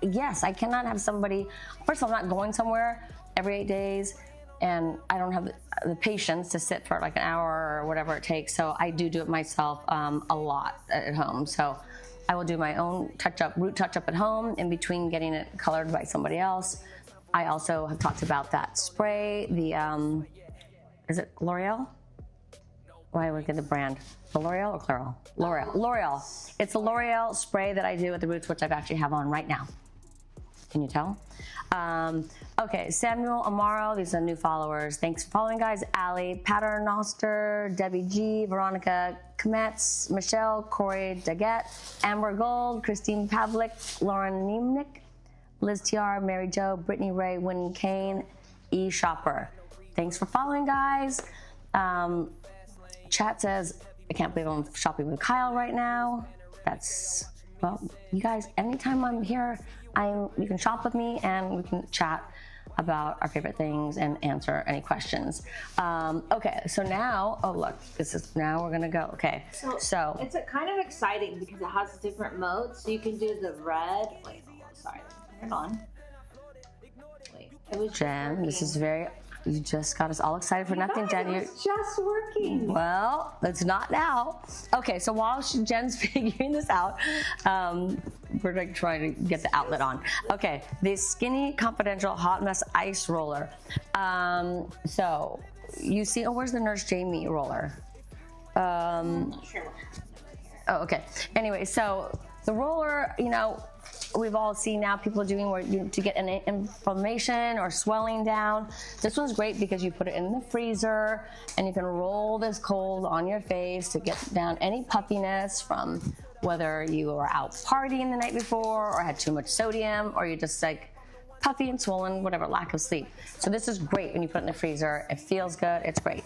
Yes, I cannot have somebody, first of all, I'm not going somewhere every 8 days, and I don't have the patience to sit for like an hour or whatever it takes. So I do it myself a lot at home. So I will do my own root touch up at home in between getting it colored by somebody else. I also have talked about that spray, the, is it L'Oreal? Why would I get the brand? The L'Oreal or Clairol? L'Oreal. It's the L'Oreal spray that I do at the roots, which I actually have on right now. Can you tell? Okay, Samuel Amaro, these are new followers. Thanks for following, guys. Ali Paternoster, Debbie G, Veronica Kmetz, Michelle, Corey Daggett, Amber Gold, Christine Pavlik, Lauren Niemnick, Liz TR, Mary Jo, Brittany Ray, Wynn Kane, E Shopper. Thanks for following, guys. Chat says, I can't believe I'm shopping with Kyle right now. That's, well, you guys, anytime I'm here, you can shop with me and we can chat about our favorite things and answer any questions. Okay, so now, oh look, now we're gonna go. Okay, so it's kind of exciting because it has different modes. So you can do the red. Wait, sorry, turn it on. Wait, it was Jen, this is very. You just got us all excited for nothing, Jen. It's just working. Well, it's not now. Okay, so while Jen's figuring this out, we're like trying to get the outlet on. Okay, the Skinny Confidential Hot Mess Ice Roller. So you see, where's the Nurse Jamie roller? I'm not sure what happened over here. Oh, okay. Anyway, so the roller, you know, we've all seen now people doing where to get an inflammation or swelling down. This one's great because you put it in the freezer and you can roll this cold on your face to get down any puffiness from whether you were out partying the night before or had too much sodium or you're just like puffy and swollen, whatever, lack of sleep. So this is great when you put it in the freezer. It feels good. It's great.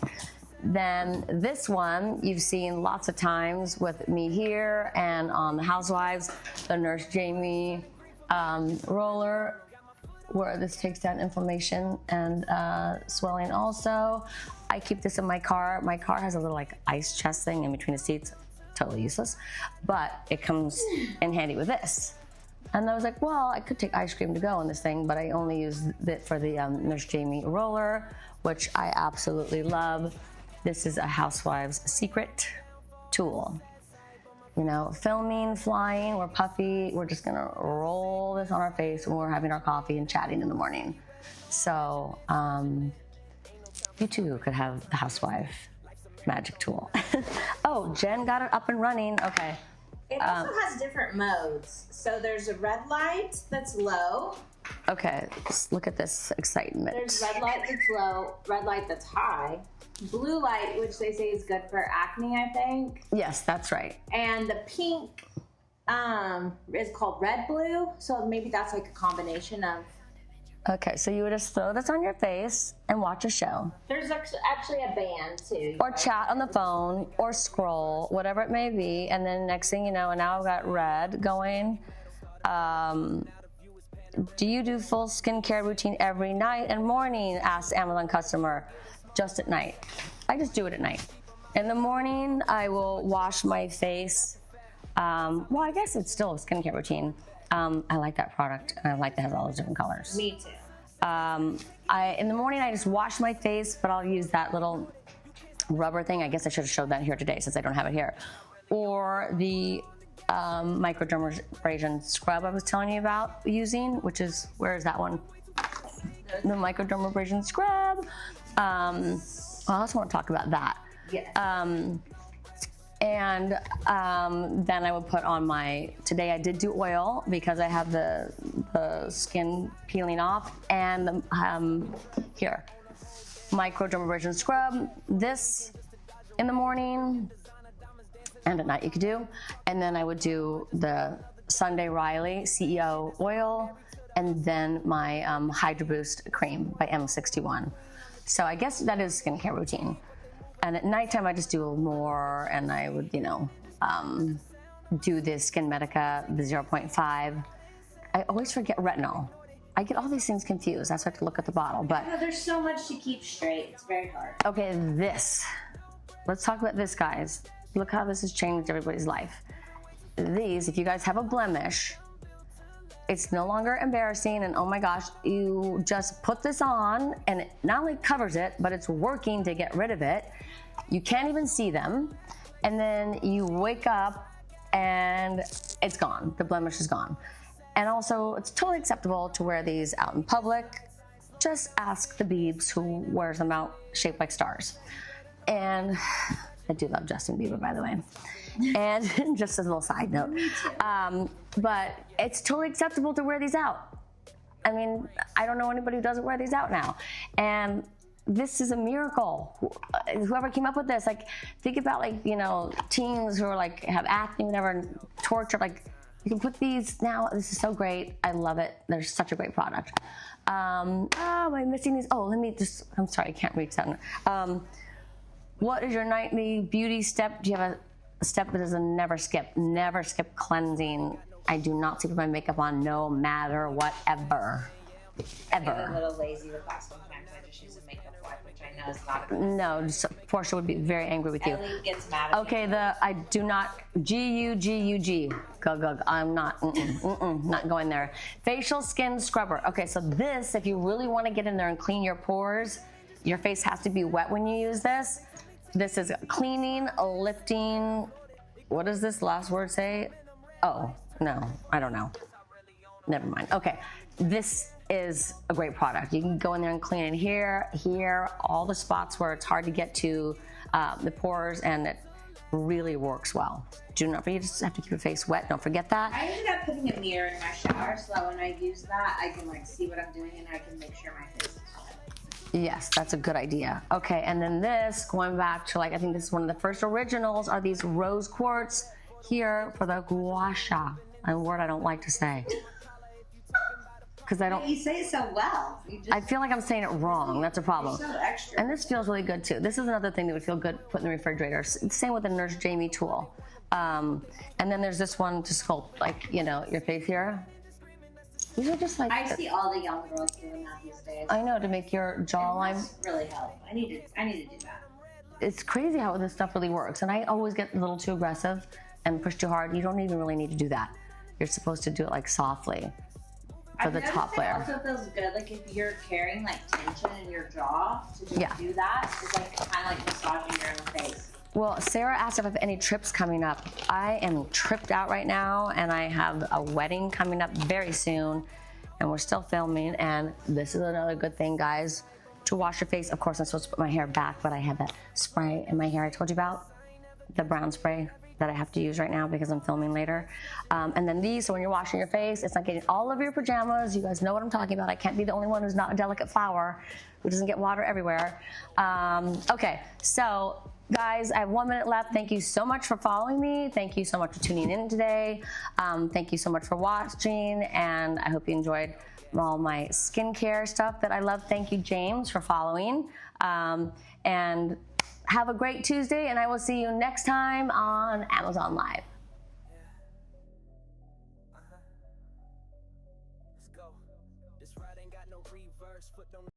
Then this one you've seen lots of times with me here and on the Housewives, the Nurse Jamie roller, where this takes down inflammation and swelling also. I keep this in my car. My car has a little like ice chest thing in between the seats, totally useless, but it comes in handy with this. And I was like, well, I could take ice cream to go in this thing, but I only use it for the Nurse Jamie roller, which I absolutely love. This is a Housewife's secret tool. You know, filming, flying, we're puffy, we're just gonna roll this on our face when we're having our coffee and chatting in the morning. So, you too could have the Housewife magic tool. Oh, Jen got it up and running, okay. It also has different modes. So there's a red light that's low. Okay, let's look at this excitement. There's red light that's low, red light that's high. Blue light, which they say is good for acne, I think. Yes, that's right. And the pink is called red blue. So maybe that's like a combination of. Okay, so you would just throw this on your face and watch a show. There's actually a band too. Or chat on the phone, or scroll, whatever it may be. And then next thing you know, and now I've got red going. Do you do full skincare routine every night and morning? Asked Amazon customer. Just at night. I just do it at night. In the morning, I will wash my face. Well, I guess it's still a skincare routine. I like that product, and I like that it has all those different colors. Me too. In the morning, I just wash my face, but I'll use that little rubber thing. I guess I should have showed that here today since I don't have it here. Or the microdermabrasion scrub I was telling you about using, which is, where is that one? The microdermabrasion scrub. I also want to talk about that. Yes. And then I would put on today I did do oil because I have the skin peeling off, and here, microdermabrasion scrub. This in the morning and at night you could do. And then I would do the Sunday Riley CEO oil, and then my Hydro Boost cream by M61. So I guess that is skincare routine. And at nighttime, I just do a little more, and I would, do the Skin Medica, the 0.5. I always forget retinol. I get all these things confused. That's why I have to look at the bottle. But There's so much to keep straight. It's very hard. okay, this. Let's talk about this, guys. Look how this has changed everybody's life. These, if you guys have a blemish, it's no longer embarrassing, and oh my gosh, you just put this on and it not only covers it, but it's working to get rid of it. You can't even see them. And then you wake up and it's gone. The blemish is gone. And also, it's totally acceptable to wear these out in public. Just ask the Biebs who wears them out shaped like stars. And I do love Justin Bieber, by the way. And just as a little side note. But it's totally acceptable to wear these out. I mean, I don't know anybody who doesn't wear these out now. And this is a miracle. Whoever came up with this, like, think about, like, teens who are like have acne, whatever, and torture. Like, you can put these now. This is so great. I love it. They're such a great product. Am I missing these? Oh, I'm sorry, I can't reach that. What is your nightly beauty step? Do you have a step that is a never skip cleansing? I do not sleep with my makeup on, no matter whatever. Ever. I'm a little lazy with that sometimes. I just use a makeup wipe, which I know is not a good. No, Portia would be very angry with you. Ellie gets mad at Okay, me. I do not, G-U-G-U-G. Go. I'm not, not going there. Facial skin scrubber. Okay, so this, if you really want to get in there and clean your pores, your face has to be wet when you use this. This is cleaning, lifting. What does this last word say? Oh, no, I don't know. Never mind. Okay, this is a great product. You can go in there and clean it here, all the spots where it's hard to get to the pores, and it really works well. Do not forget, you just have to keep your face wet. Don't forget that. I ended up putting a mirror in my shower so that when I use that, I can see what I'm doing and I can make sure my face is wet. Yes, that's a good idea. Okay, and then this, going back to I think this is one of the first originals, are these rose quartz here for the gua sha, a word I don't like to say. Because I don't. You say it so well. I feel like I'm saying it wrong. That's a problem. You're so extra. And this feels really good too. This is another thing that would feel good put in the refrigerator. Same with the Nurse Jamie tool. And then there's this one to sculpt your face here. These are just I see all the young girls doing that these days. I know, to make your jawline. It must really help. I need to do that. It's crazy how this stuff really works. And I always get a little too aggressive and push too hard. You don't even really need to do that. You're supposed to do it softly for the top layer. It also feels good, if you're carrying tension in your jaw, to just do that. It's kind of like massaging your own face. Well, Sarah asked if I have any trips coming up. I am tripped out right now, and I have a wedding coming up very soon, and we're still filming. And this is another good thing, guys, to wash your face. Of course, I'm supposed to put my hair back, but I have that spray in my hair I told you about, the brown spray that I have to use right now because I'm filming later. And then these, so when you're washing your face, it's not getting all over your pajamas. You guys know what I'm talking about. I can't be the only one who's not a delicate flower who doesn't get water everywhere. Okay, so guys, I have 1 minute left. Thank you so much for following me. Thank you so much for tuning in today. Thank you so much for watching, and I hope you enjoyed all my skincare stuff that I love. Thank you, James, for following. And have a great Tuesday, and I will see you next time on Amazon Live. Let's go. This ride ain't got no reverse, foot don't